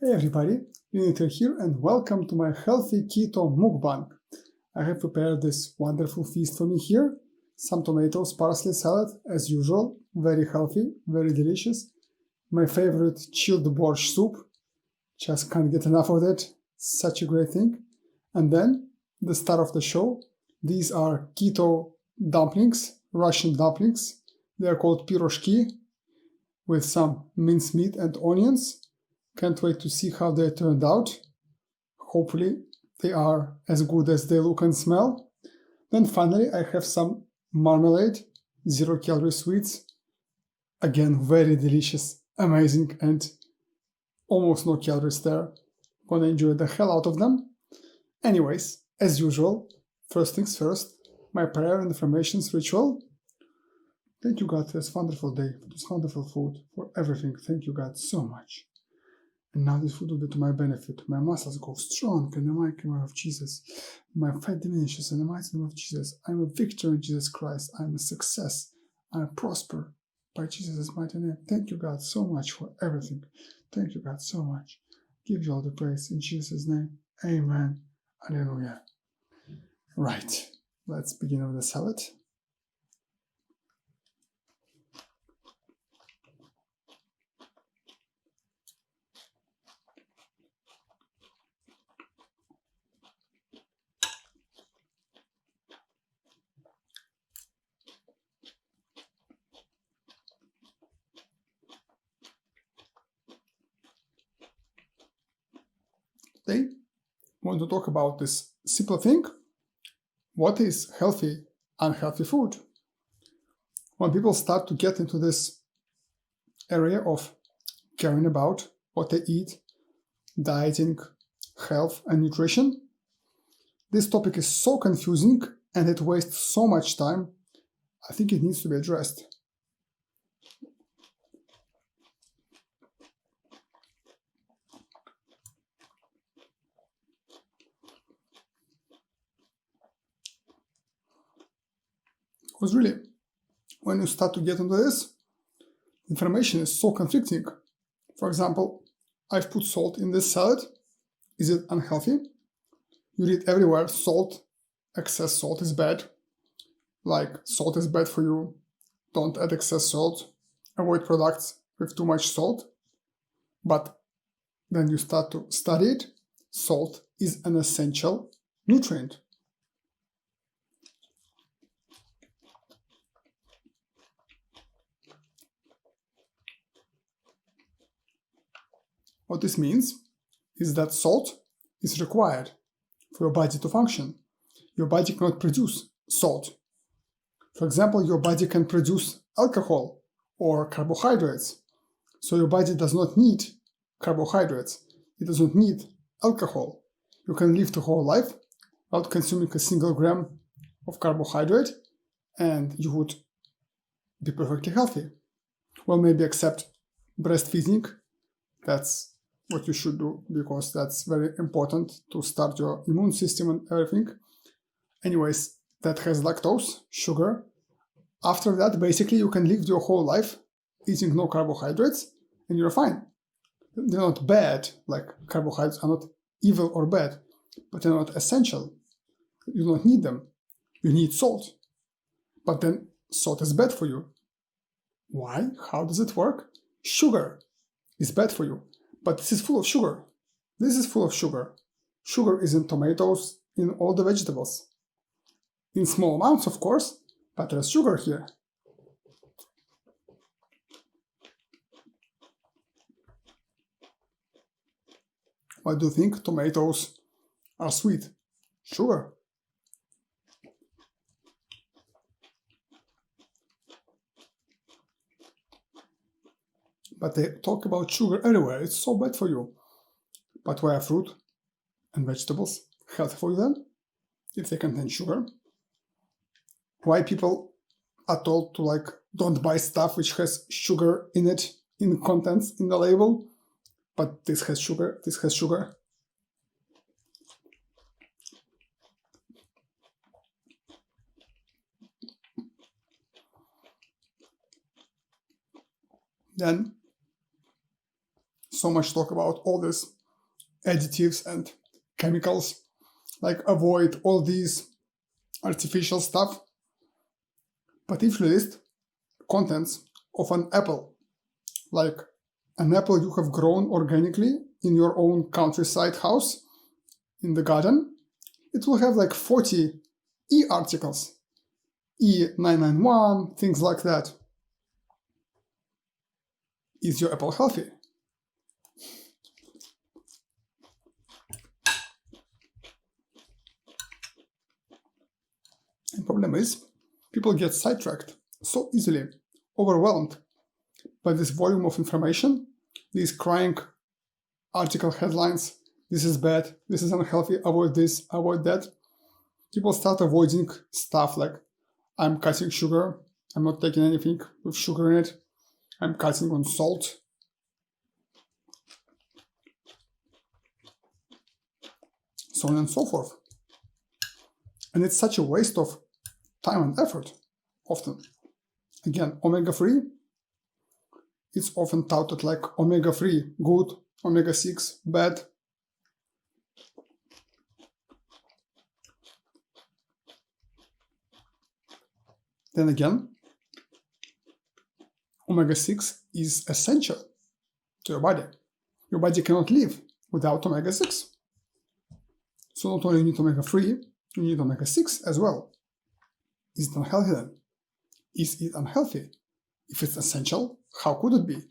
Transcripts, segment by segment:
Hey everybody, Uniter here and welcome to my healthy keto mukbang. I have prepared this wonderful feast for me here. Some tomatoes, parsley salad as usual, very healthy, very delicious. My favorite chilled borscht soup, just can't get enough of it, such a great thing. And then the star of the show, these are keto dumplings, Russian dumplings. They are called piroshki with some mincemeat and onions. Can't wait to see how they turned out. Hopefully they are as good as they look and smell. Then finally I have some marmalade, 0-calorie sweets. Again, very delicious, amazing, and almost no calories there. Gonna enjoy the hell out of them. Anyways, as usual, first things first, my prayer and affirmations ritual. Thank you God for this wonderful day, for this wonderful food, for everything. Thank you God so much. And now this food will be to my benefit. My muscles go strong in the mighty name of Jesus. My fat diminishes in the mighty name of Jesus. I'm a victor in Jesus Christ. I'm a success. I prosper by Jesus' mighty name. Thank you, God, so much for everything. Thank you, God, so much. Give you all the praise in Jesus' name. Amen. Hallelujah. Right. Let's begin with the salad. Today, I want to talk about this simple thing. What is healthy, unhealthy food? When people start to get into this area of caring about what they eat, dieting, health, and nutrition, this topic is so confusing and it wastes so much time. I think it needs to be addressed. Because really, when you start to get into this, information is so conflicting. For example, I've put salt in this salad. Is it unhealthy? You read everywhere salt, excess salt is bad. Like salt is bad for you. Don't add excess salt. Avoid products with too much salt. But then you start to study it. Salt is an essential nutrient. What this means is that salt is required for your body to function. Your body cannot produce salt. For example, your body can produce alcohol or carbohydrates. So your body does not need carbohydrates. It does not need alcohol. You can live the whole life without consuming a single gram of carbohydrate and you would be perfectly healthy. Well, maybe except breastfeeding. That's what you should do because that's very important to start your immune system and everything. Anyways, that has lactose, sugar. After that, basically, you can live your whole life eating no carbohydrates and you're fine. They're not bad, like carbohydrates are not evil or bad, but they're not essential. You don't need them. You need salt. But then salt is bad for you. Why? How does it work? Sugar is bad for you. But this is full of sugar. This is full of sugar. Sugar is in tomatoes, in all the vegetables. In small amounts, of course, but there's sugar here. Why do you think tomatoes are sweet? Sugar. But they talk about sugar everywhere. It's so bad for you. But why are fruit and vegetables healthy for you then, if they contain sugar? Why people are told to don't buy stuff which has sugar in it, in the contents, in the label, but this has sugar, this has sugar. Then so much talk about all this additives and chemicals, like avoid all these artificial stuff. But if you list contents of an apple, like an apple you have grown organically in your own countryside house, in the garden, it will have like 40 articles, E991, things like that. Is your apple healthy? The problem is, people get sidetracked so easily, overwhelmed by this volume of information, these crying article headlines, this is bad, this is unhealthy, avoid this, avoid that. People start avoiding stuff like, I'm cutting sugar, I'm not taking anything with sugar in it, I'm cutting on salt. So on and so forth. And it's such a waste of time and effort, often. Again, omega-3, it's often touted like omega-3 good, omega-6 bad. Then again, omega-6 is essential to your body. Your body cannot live without omega-6. So not only you need omega-3, you need omega-6 as well. Is it unhealthy then? Is it unhealthy? If it's essential, how could it be?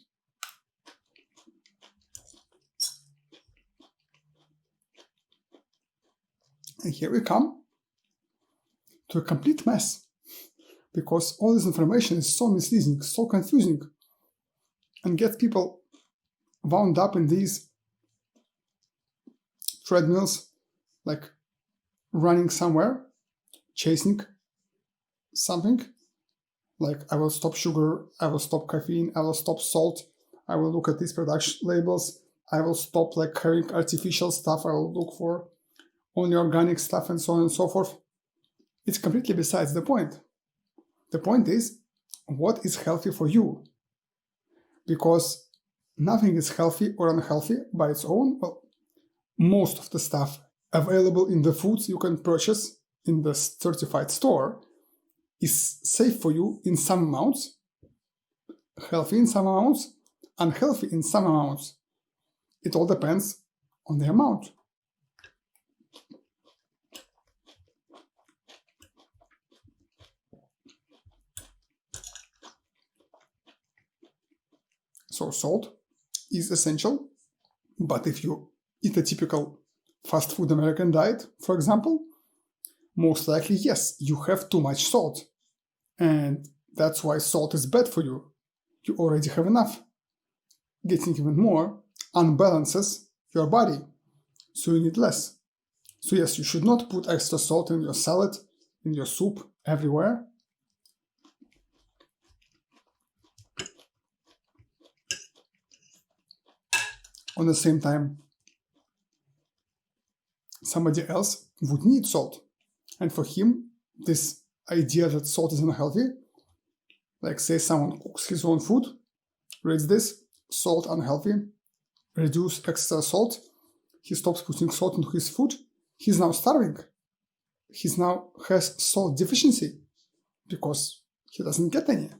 And here we come to a complete mess, because all this information is so misleading, so confusing, and gets people wound up in these treadmills, like running somewhere, chasing something, like I will stop sugar, I will stop caffeine, I will stop salt, I will look at these production labels, I will stop like having artificial stuff, I will look for only organic stuff, and so on and so forth. It's completely besides the point. The point is, what is healthy for you? Because nothing is healthy or unhealthy by its own. Well, most of the stuff available in the foods you can purchase in the certified store is safe for you in some amounts, healthy in some amounts, unhealthy in some amounts. It all depends on the amount. So salt is essential, but if you eat a typical fast food American diet, for example, most likely, yes, you have too much salt. And that's why salt is bad for you. You already have enough. Getting even more unbalances your body, so you need less. So yes, you should not put extra salt in your salad, in your soup, everywhere. On the same time, somebody else would need salt. And for him, this idea that salt is unhealthy, like say someone cooks his own food, reads this, salt unhealthy, reduce extra salt, he stops putting salt into his food, he's now starving. He now has salt deficiency because he doesn't get any.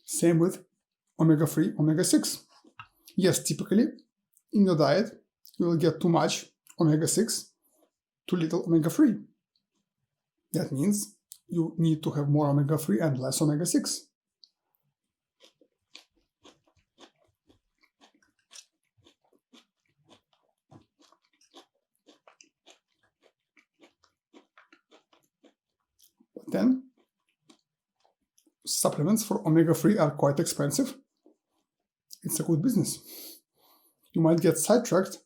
Same with omega-3, omega-6. Yes, typically in your diet you will get too much omega-6, too little omega-3. That means you need to have more omega-3 and less omega-6. But then supplements for omega-3 are quite expensive. It's a good business. You might get sidetracked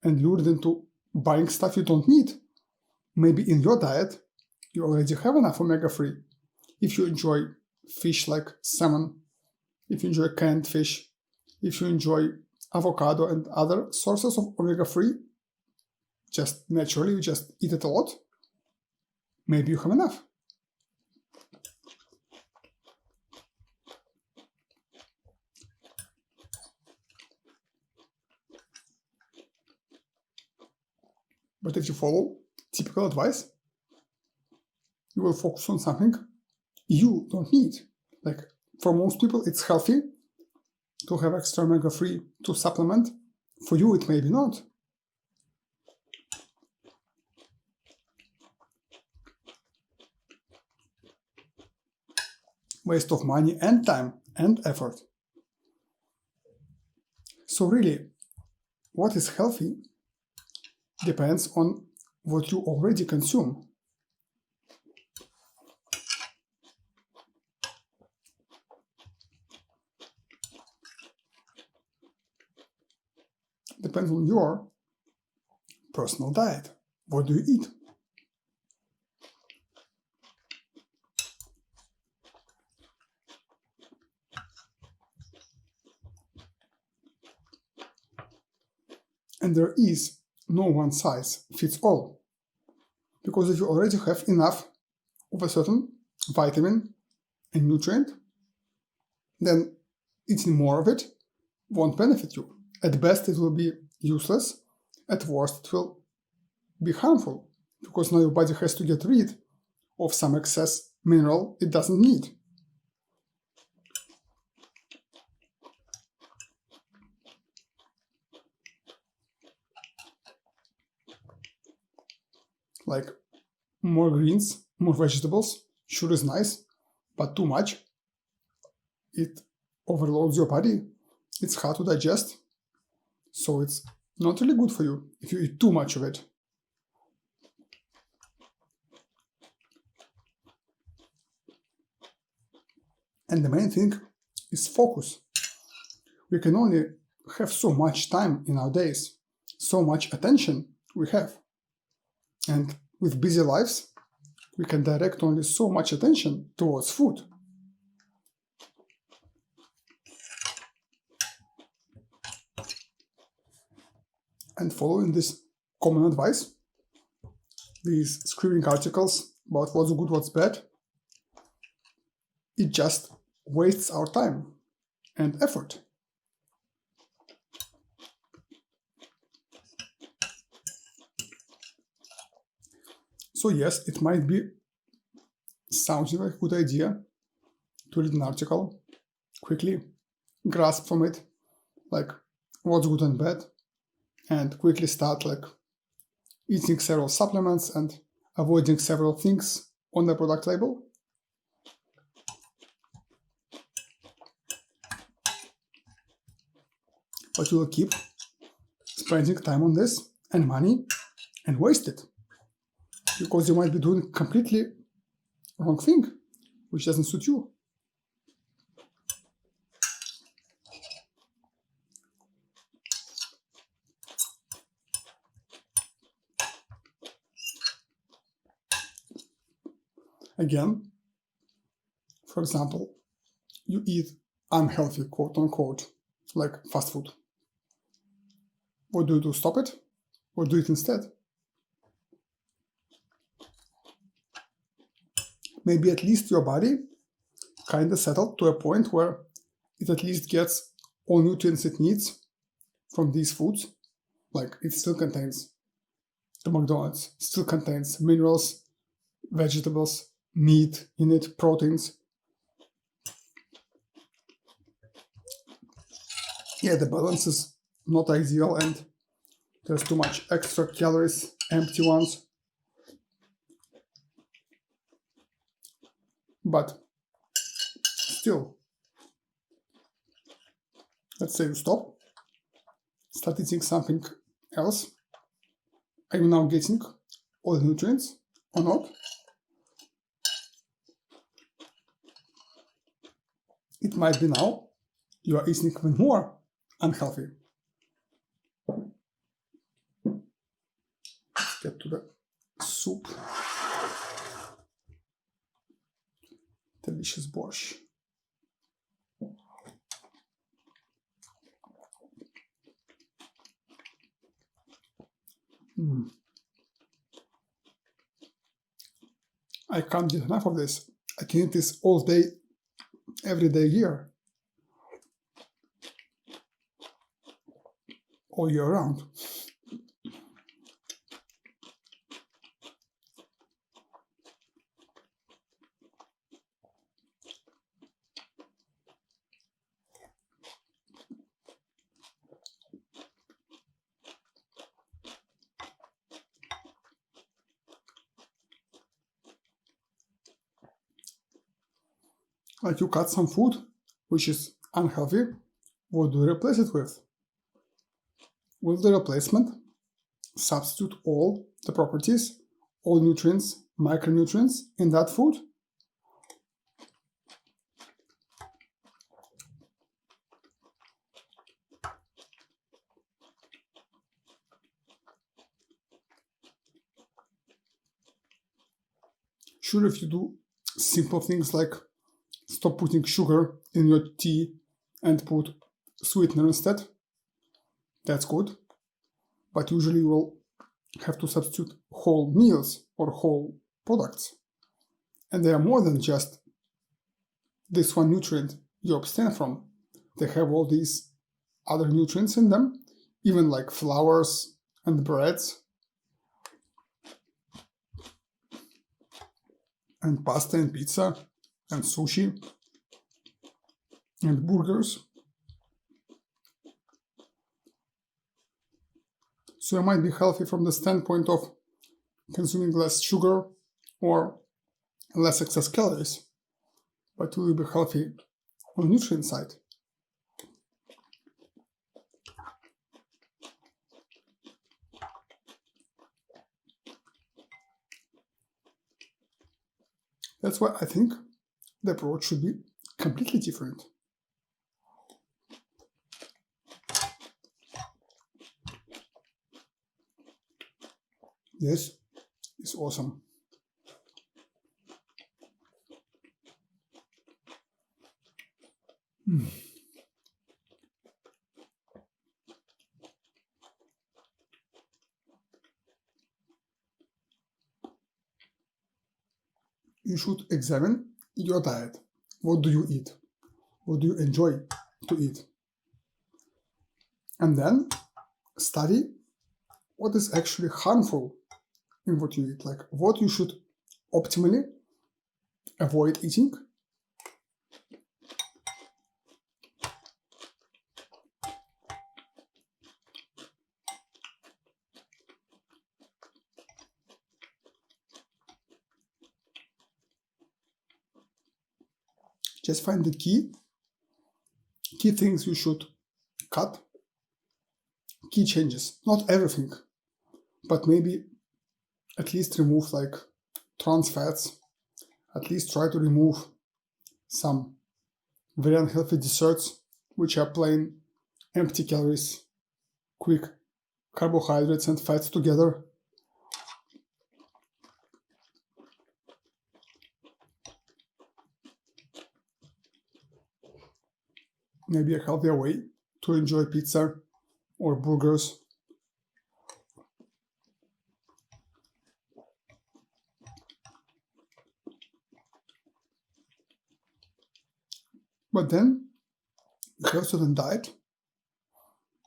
and lured into buying stuff you don't need. Maybe in your diet, you already have enough omega-3. If you enjoy fish like salmon, if you enjoy canned fish, if you enjoy avocado and other sources of omega-3, just naturally, you just eat it a lot, maybe you have enough. But if you follow typical advice, you will focus on something you don't need. Like for most people, it's healthy to have extra omega-3 to supplement. For you, it may be not. Waste of money and time and effort. So really, what is healthy depends on what you already consume. Depends on your personal diet. What do you eat? And there is no one size fits all. Because if you already have enough of a certain vitamin and nutrient, then eating more of it won't benefit you. At best, it will be useless. At worst, it will be harmful, because now your body has to get rid of some excess mineral it doesn't need. Like more greens, more vegetables, sure is nice, but too much, it overloads your body. It's hard to digest, so it's not really good for you if you eat too much of it. And the main thing is focus. We can only have so much time in our days, so much attention we have. And with busy lives, we can direct only so much attention towards food. And following this common advice, these screaming articles about what's good, what's bad, it just wastes our time and effort. So yes, it might be sounding like a good idea to read an article, quickly grasp from it, like what's good and bad, and quickly start like eating several supplements and avoiding several things on the product label. But you will keep spending time on this and money and waste it, because you might be doing completely wrong thing, which doesn't suit you. Again, for example, you eat unhealthy, quote unquote, like fast food. What do you do? Stop it? Or do it instead? Maybe at least your body kind of settled to a point where it at least gets all nutrients it needs from these foods. Like it still contains the McDonald's, still contains minerals, vegetables, meat in it, proteins. Yeah, the balance is not ideal and there's too much extra calories, empty ones. But still, let's say you stop, start eating something else. Are you now getting all the nutrients or not? It might be now you are eating even more unhealthy. Let's get to the soup. Delicious borscht. I can't get enough of this. I can eat this all day, every day, year. All year round. Like you cut some food which is unhealthy, what do you replace it with? Will the replacement substitute all the properties, all nutrients, micronutrients in that food? Sure, if you do simple things like stop putting sugar in your tea and put sweetener instead, that's good. But usually you will have to substitute whole meals or whole products. And they are more than just this one nutrient you abstain from. They have all these other nutrients in them, even like flours and breads and pasta and pizza and sushi and burgers. So it might be healthy from the standpoint of consuming less sugar or less excess calories, but will be healthy on the nutrient side. That's why I think the approach should be completely different. This is awesome. You should examine your diet. What do you eat? What do you enjoy to eat? And then study what is actually harmful in what you eat, like what you should optimally avoid eating. Just find the key things you should cut, key changes. Not everything, but maybe at least remove like trans fats, at least try to remove some very unhealthy desserts, which are plain empty calories, quick carbohydrates and fats together. Maybe a healthier way to enjoy pizza or burgers. But then you have a certain diet,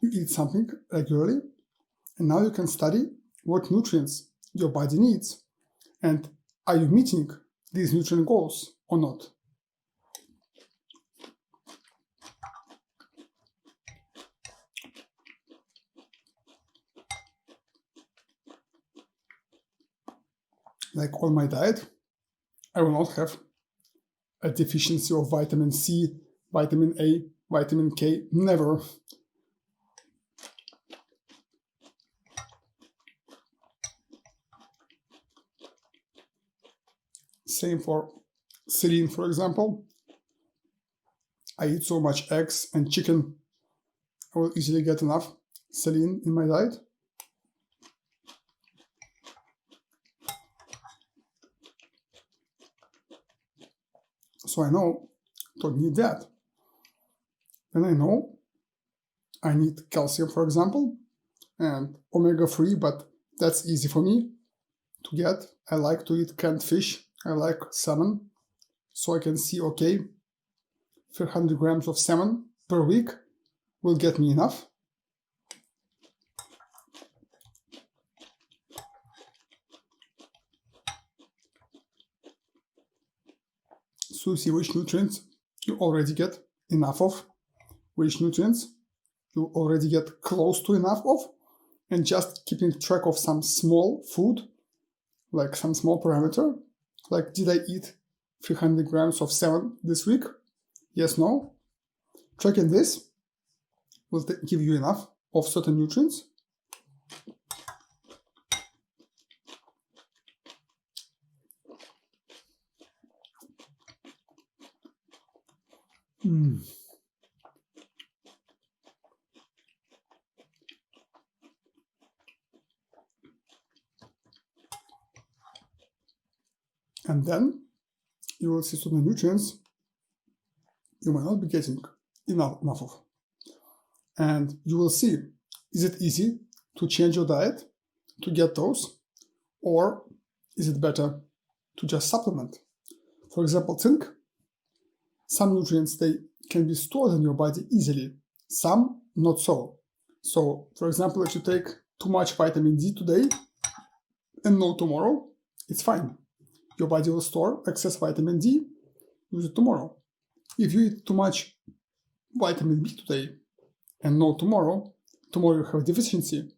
you eat something regularly, and now you can study what nutrients your body needs and are you meeting these nutrient goals or not. Like on my diet, I will not have a deficiency of vitamin C, vitamin A, vitamin K, never. Same for selene, for example. I eat so much eggs and chicken, I will easily get enough selene in my diet. So I know don't need that. Then I know I need calcium, for example, and omega-3, but that's easy for me to get. I like to eat canned fish. I like salmon. So I can see, okay, 300 grams of salmon per week will get me enough. So you see which nutrients you already get enough of, which nutrients you already get close to enough of, and just keeping track of some small food, like some small parameter, like did I eat 300 grams of salmon this week? Yes, no? Tracking this will give you enough of certain nutrients. And then you will see certain nutrients you might not be getting enough of. And you will see, is it easy to change your diet to get those? Or is it better to just supplement? For example, zinc. Some nutrients, they can be stored in your body easily. Some, not so. So, for example, if you take too much vitamin D today and no tomorrow, it's fine. Your body will store excess vitamin D, use it tomorrow. If you eat too much vitamin B today and no tomorrow, tomorrow you have a deficiency.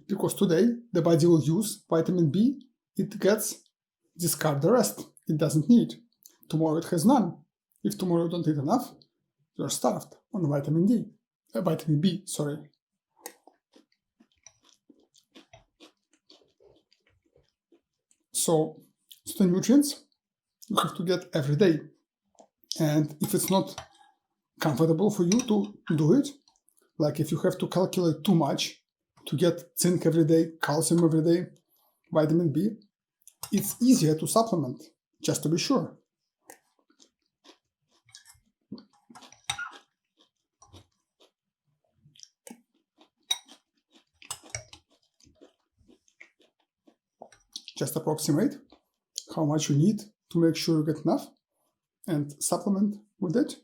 Because today the body will use vitamin B, it gets discard the rest. It doesn't need. Tomorrow it has none. If tomorrow you don't eat enough, you're starved on vitamin B. So the nutrients you have to get every day. And if it's not comfortable for you to do it, like if you have to calculate too much to get zinc every day, calcium every day, vitamin B, it's easier to supplement, just to be sure. Just approximate how much you need to make sure you get enough and supplement with it.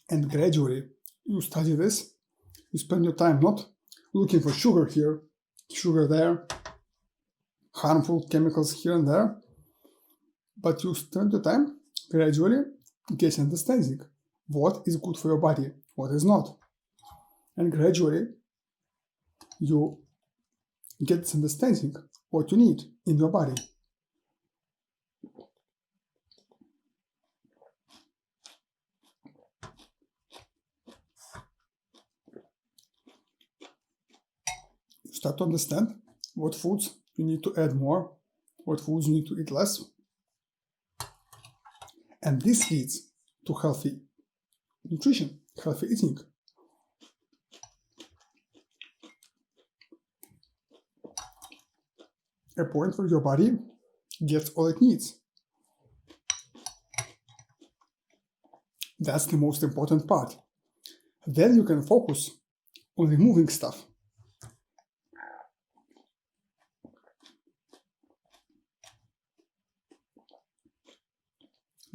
And gradually you study this, you spend your time not looking for sugar here, sugar there, harmful chemicals here and there, but you spend your time gradually getting understanding what is good for your body, what is not. And gradually you get this understanding what you need in your body. You start to understand what foods you need to add more, what foods you need to eat less. And this leads to healthy nutrition, healthy eating. A point where your body gets all it needs. That's the most important part. Then you can focus on removing stuff.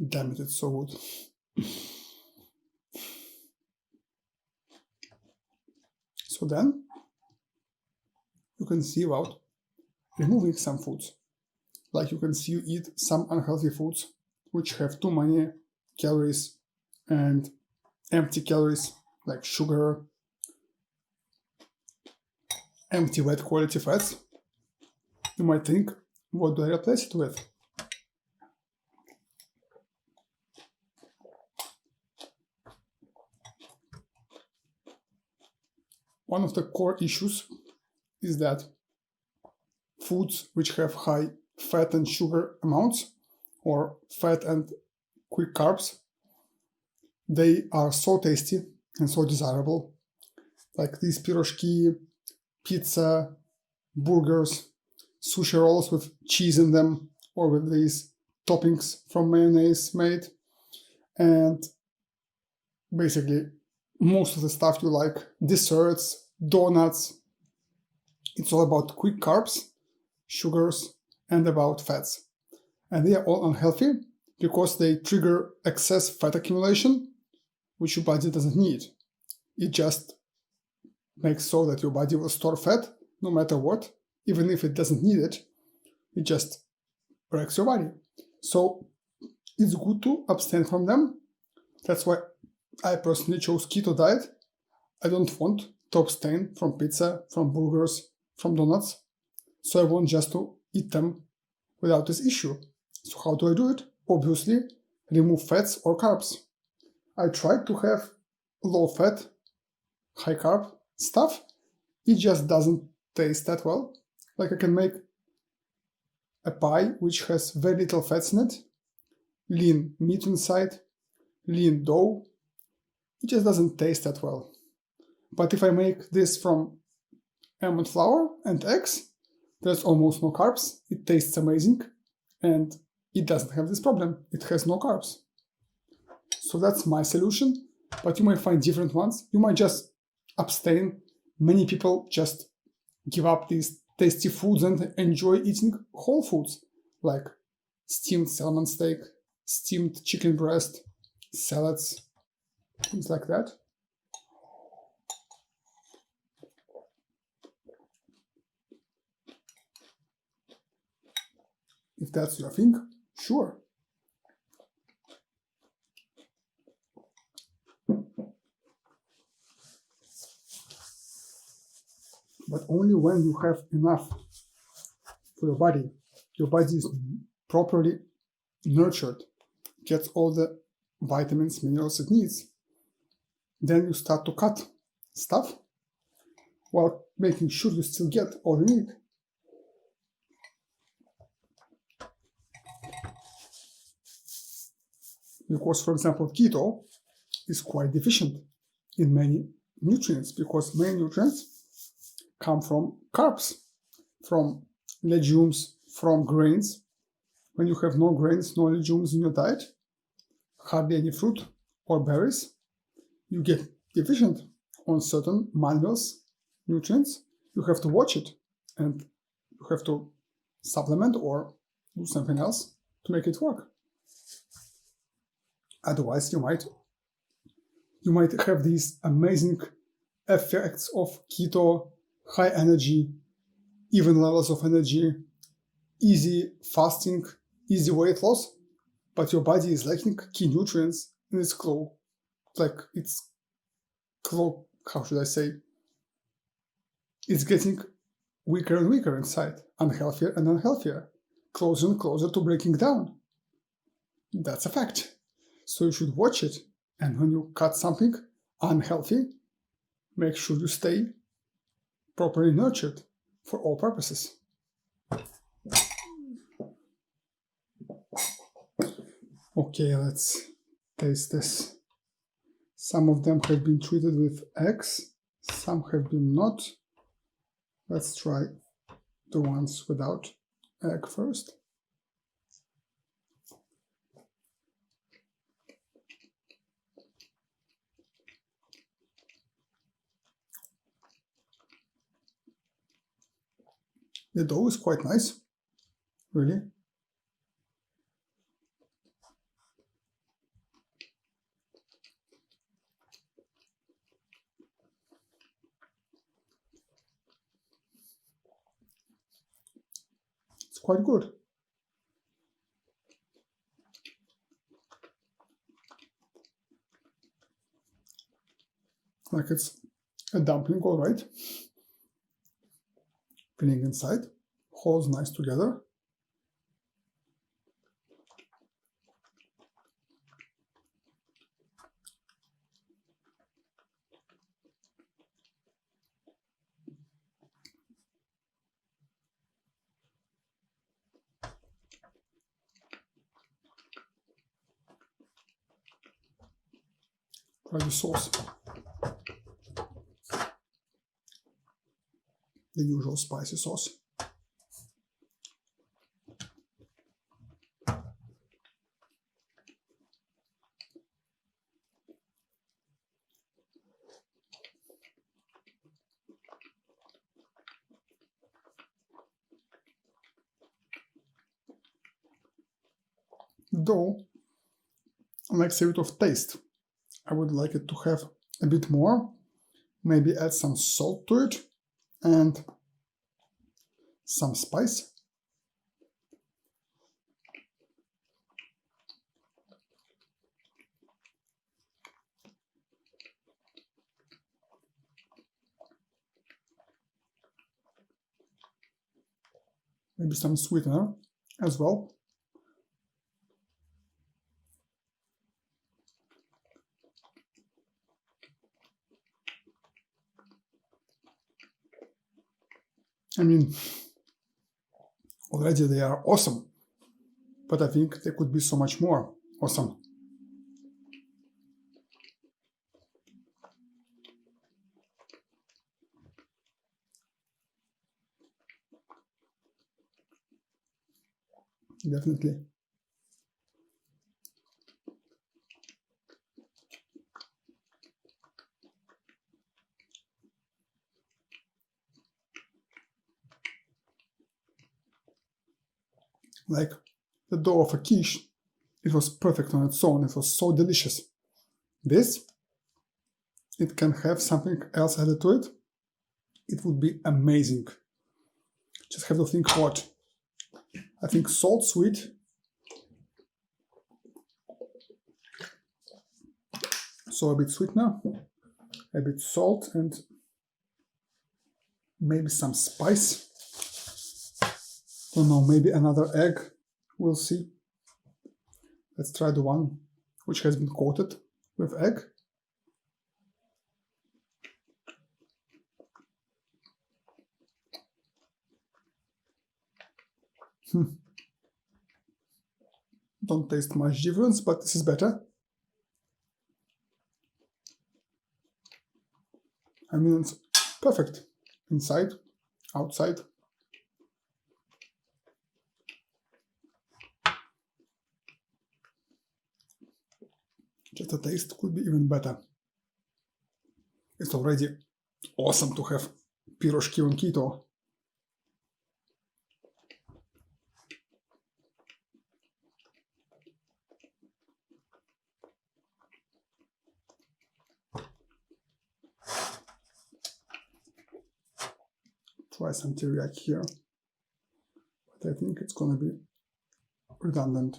Damn it, it's so good. So then you can see about removing some foods. Like you can see you eat some unhealthy foods which have too many calories and empty calories like sugar, empty wet quality fats. You might think, what do I replace it with? One of the core issues is that foods which have high fat and sugar amounts, or fat and quick carbs, they are so tasty and so desirable. Like these piroshki, pizza, burgers, sushi rolls with cheese in them, or with these toppings from mayonnaise made. And basically most of the stuff you like, desserts, donuts, it's all about quick carbs, sugars, and about fats. And they are all unhealthy because they trigger excess fat accumulation, which your body doesn't need. It just makes so that your body will store fat no matter what, even if it doesn't need it. It just wrecks your body. So it's good to abstain from them, That's why I personally chose keto diet. I don't want to abstain from pizza, from burgers, from donuts, so I want just to eat them without this issue. So how do I do it? Obviously, remove fats or carbs. I tried to have low fat, high carb stuff. It just doesn't taste that well. Like I can make a pie which has very little fats in it, lean meat inside, lean dough. It just doesn't taste that well. But if I make this from almond flour and eggs, there's almost no carbs. It tastes amazing, and it doesn't have this problem. It has no carbs. So that's my solution, but you might find different ones. You might just abstain. Many people just give up these tasty foods and enjoy eating whole foods, like steamed salmon steak, steamed chicken breast, salads, things like that. If that's your thing, sure. But only when you have enough for your body. Your body is properly nurtured, gets all the vitamins, minerals it needs. Then you start to cut stuff while making sure you still get all you need. Because, for example, keto is quite deficient in many nutrients, because many nutrients come from carbs, from legumes, from grains. When you have no grains, no legumes in your diet, hardly any fruit or berries, you get deficient on certain minerals, nutrients. You have to watch it, and you have to supplement or do something else to make it work. Otherwise, you might have these amazing effects of keto, high energy, even levels of energy, easy fasting, easy weight loss, but your body is lacking key nutrients in its how should I say? It's getting weaker and weaker inside, unhealthier and unhealthier, closer and closer to breaking down. That's a fact. So you should watch it, and when you cut something unhealthy, make sure you stay properly nurtured for all purposes. Okay, let's taste this. Some of them have been treated with eggs, some have been not. Let's try the ones without egg first. The dough is quite nice, really. It's quite good. Like it's a dumpling, all right. Filling inside, holds nice together. Try the sauce. The usual spicy sauce. Though, like say it of taste, I would like it to have a bit more, maybe add some salt to it and some spice. maybe some sweetener as well. I mean, already they are awesome, but I think they could be so much more awesome. Definitely. Like the dough of a quiche, it was perfect on its own. It was so delicious. This, it can have something else added to it. It would be amazing. Just have to think what. I think salt, sweet. So a bit sweetener, a bit salt, and maybe some spice. Don't know, maybe another egg. We'll see. Let's try the one which has been coated with egg. Don't taste much difference, but this is better. I mean, it's perfect. Inside, outside. Just the taste could be even better. It's already awesome to have piroshki on keto. Try some teriyaki here, but I think it's gonna be redundant.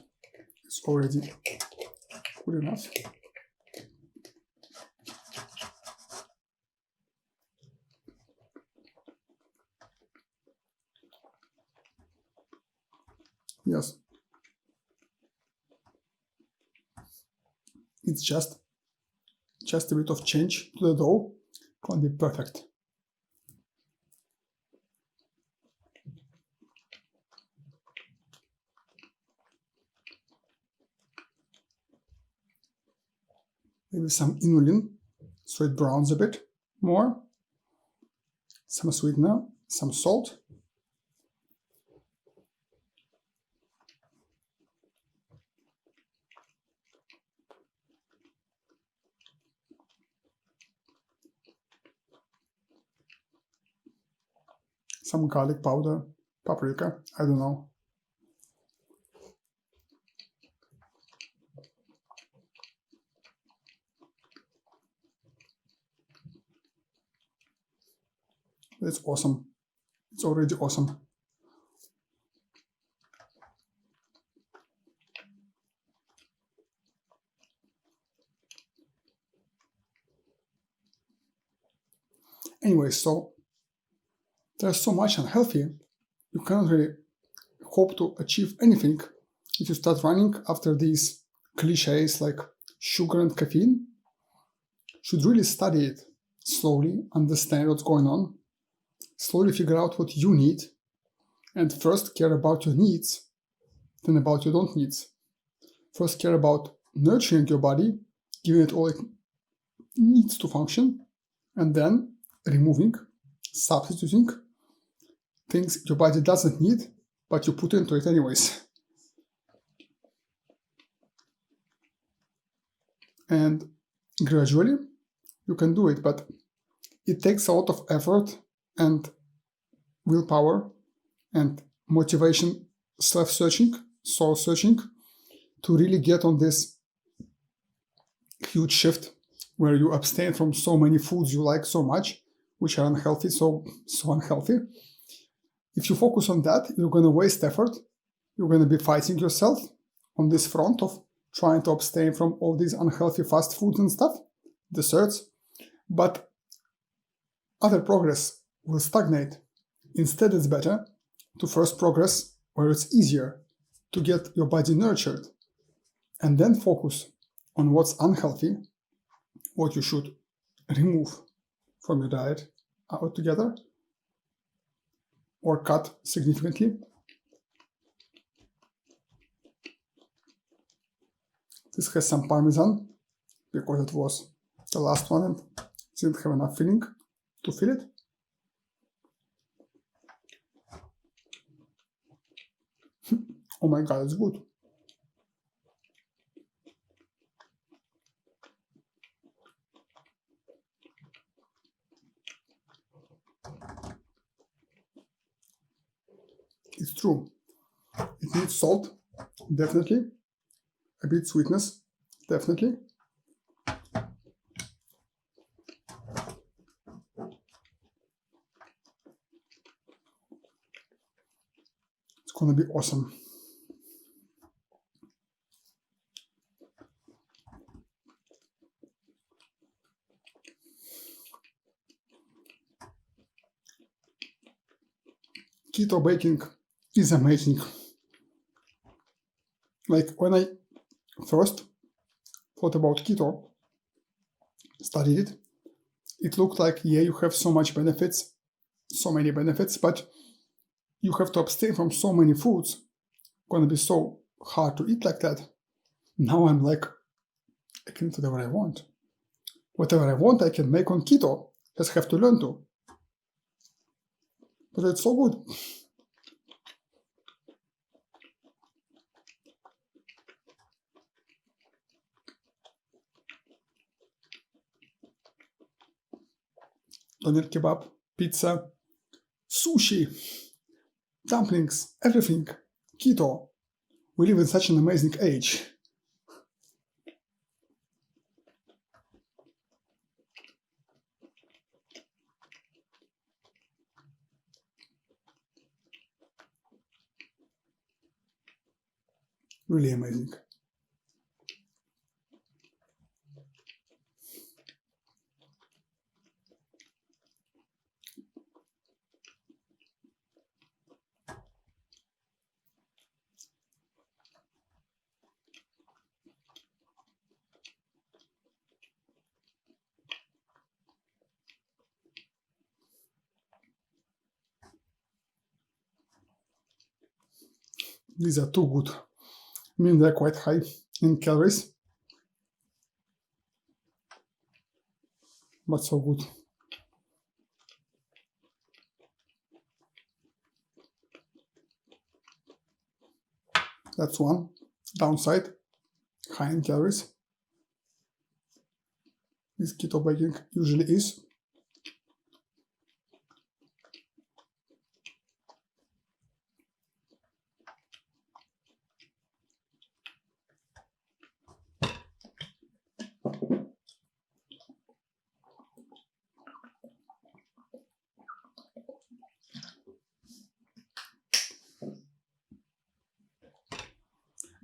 It's already good enough. Yes, it's just a bit of change to the dough, can be perfect. Maybe some inulin, so it browns a bit more. Some sweetener, some salt. Some garlic powder, paprika, I don't know. It's awesome. It's already awesome. Anyway, so there's so much unhealthy, you cannot really hope to achieve anything if you start running after these cliches like sugar and caffeine. You should really study it slowly, understand what's going on, slowly figure out what you need, and first care about your needs, then about your don't needs. First care about nurturing your body, giving it all it needs to function, and then removing, substituting things your body doesn't need, but you put into it anyways. And gradually, you can do it, but it takes a lot of effort and willpower and motivation, self-searching, soul-searching, to really get on this huge shift where you abstain from so many foods you like so much, which are unhealthy, so unhealthy. If you focus on that, you're going to waste effort. You're going to be fighting yourself on this front of trying to abstain from all these unhealthy fast foods and stuff, desserts, but other progress will stagnate. Instead, it's better to first progress where it's easier to get your body nurtured, and then focus on what's unhealthy, what you should remove from your diet altogether or cut significantly. This has some parmesan because it was the last one and didn't have enough filling to fill it. Oh my god, it's good. It's true. It needs salt, definitely. A bit sweetness, definitely. It's gonna be awesome. Keto baking is amazing. Like when I first thought about keto, studied it, it looked like, yeah, you have so much benefits, so many benefits, but you have to abstain from so many foods. It's gonna be so hard to eat like that. Now I'm like, I can eat whatever I want. Whatever I want, I can make on keto. Just have to learn to. But it's so good. Doner kebab, pizza, sushi, dumplings, everything. Keto. We live in such an amazing age. Really amazing. These are too good. I mean, they're quite high in calories, but so good. That's one downside, high in calories. This keto baking usually is.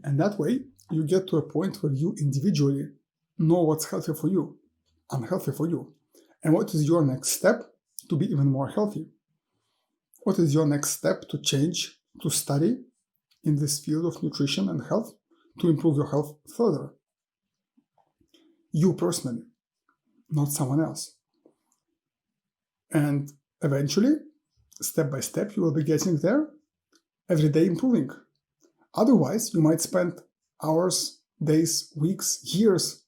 And that way, you get to a point where you individually know what's healthy for you, unhealthy for you, and what is your next step to be even more healthy. What is your next step to change, to study in this field of nutrition and health, to improve your health further? You personally, not someone else. And eventually, step by step, you will be getting there, every day improving. Otherwise, you might spend hours, days, weeks, years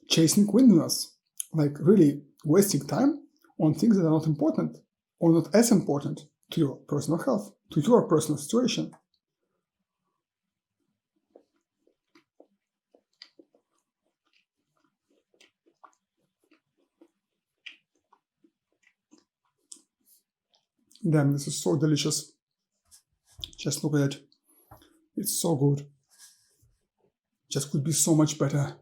chasing windmills, like really wasting time on things that are not important or not as important to your personal health, to your personal situation. Damn, this is so delicious. Just look at it. It's so good. Just could be so much better.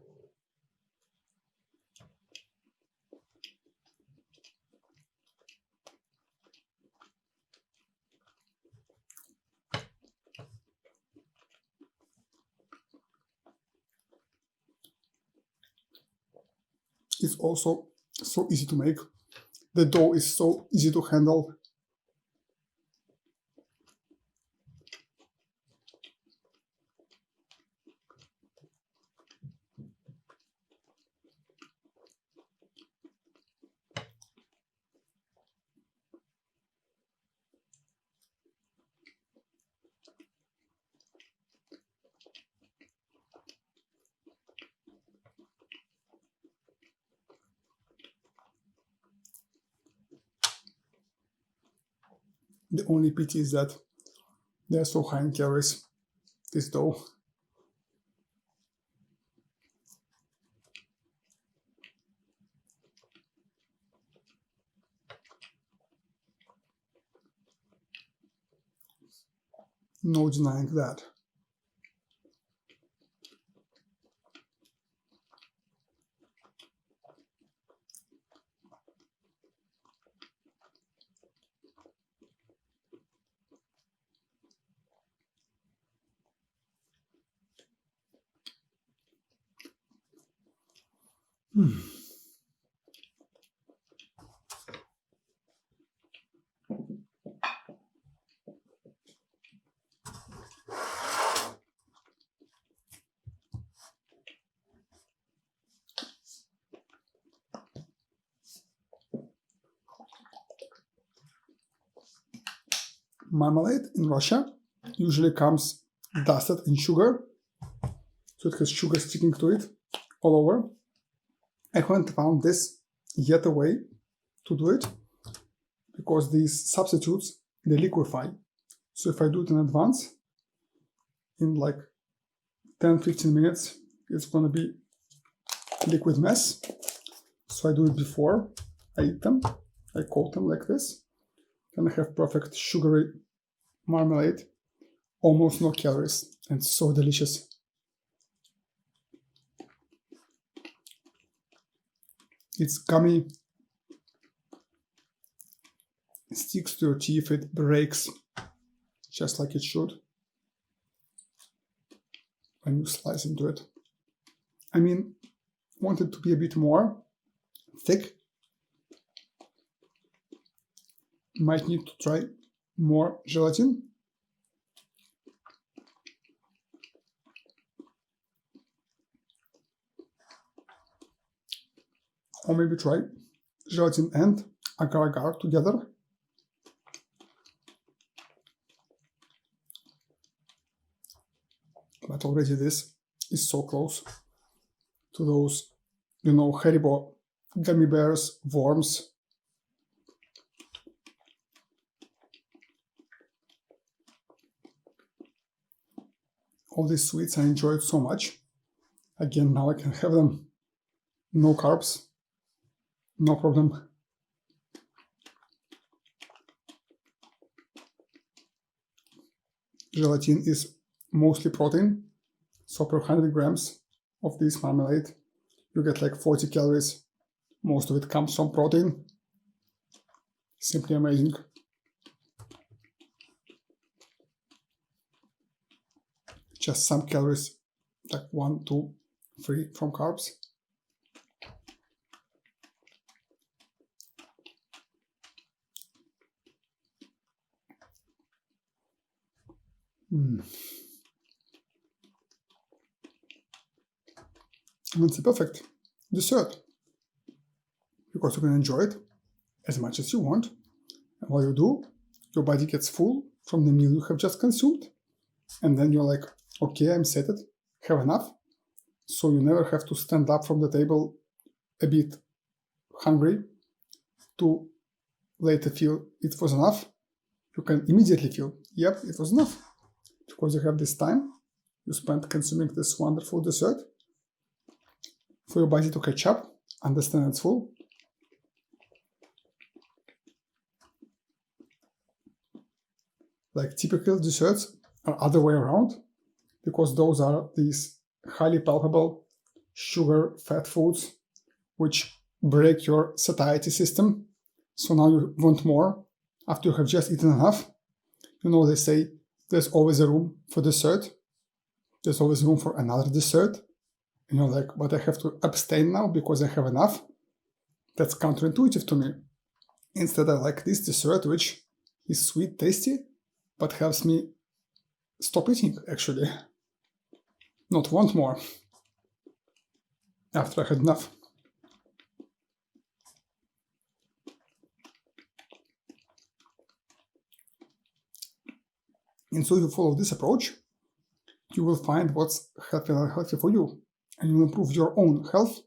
It's also so easy to make. The dough is so easy to handle. The only pity is that they are so high in calories, this dough. No denying that. Marmalade in Russia usually comes dusted in sugar, so it has sugar sticking to it all over. I haven't found this yet a way to do it because these substitutes, they liquefy. So if I do it in advance, in like 10-15 minutes, it's gonna be liquid mess. So I do it before I eat them. I coat them like this. Then I have perfect sugary marmalade, almost no calories, and so delicious. It's gummy, it sticks to your teeth, it breaks just like it should when you slice into it. I mean, want it to be a bit more thick. Might need to try more gelatin. Or maybe try gelatin and agar-agar together. But already this is so close to those, you know, Haribo gummy bears, worms. All these sweets I enjoyed so much. Again, now I can have them. No carbs, no problem. Gelatin is mostly protein, so per 100 grams of this marmalade, you get like 40 calories. Most of it comes from protein. Simply amazing. Just some calories, like 1, 2, 3 from carbs. And it's a perfect dessert because you can enjoy it as much as you want. And while you do, your body gets full from the meal you have just consumed. And then you're like, okay, I'm sated, have enough. So you never have to stand up from the table a bit hungry to later feel it was enough. You can immediately feel, yep, it was enough. Because you have this time you spent consuming this wonderful dessert for your body to catch up, understand it's full. Like typical desserts are other way around, because those are these highly palpable sugar fat foods which break your satiety system. So now you want more after you have just eaten enough. You know, they say there's always a room for dessert. There's always room for another dessert. And you're like, but I have to abstain now because I have enough. That's counterintuitive to me. Instead, I like this dessert, which is sweet, tasty, but helps me stop eating, actually. Not want more after I had enough. And so if you follow this approach, you will find what's healthy and unhealthy for you, and you will improve your own health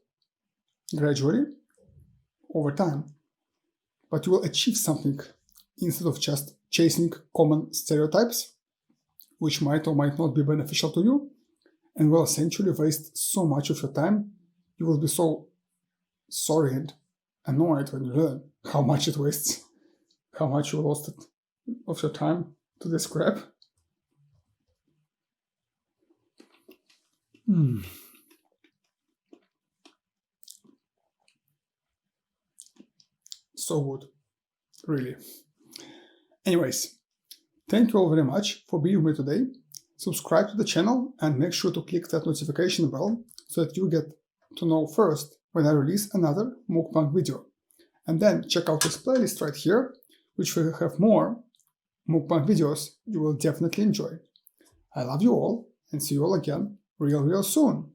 gradually over time. But you will achieve something instead of just chasing common stereotypes, which might or might not be beneficial to you, and will essentially waste so much of your time. You will be so sorry and annoyed when you learn how much it wastes, how much you lost of your time to this crap. So good, really. Anyways, thank you all very much for being with me today. Subscribe to the channel and make sure to click that notification bell so that you get to know first when I release another mukbang video. And then check out this playlist right here, which will have more mukbang videos you will definitely enjoy. I love you all and see you all again real soon.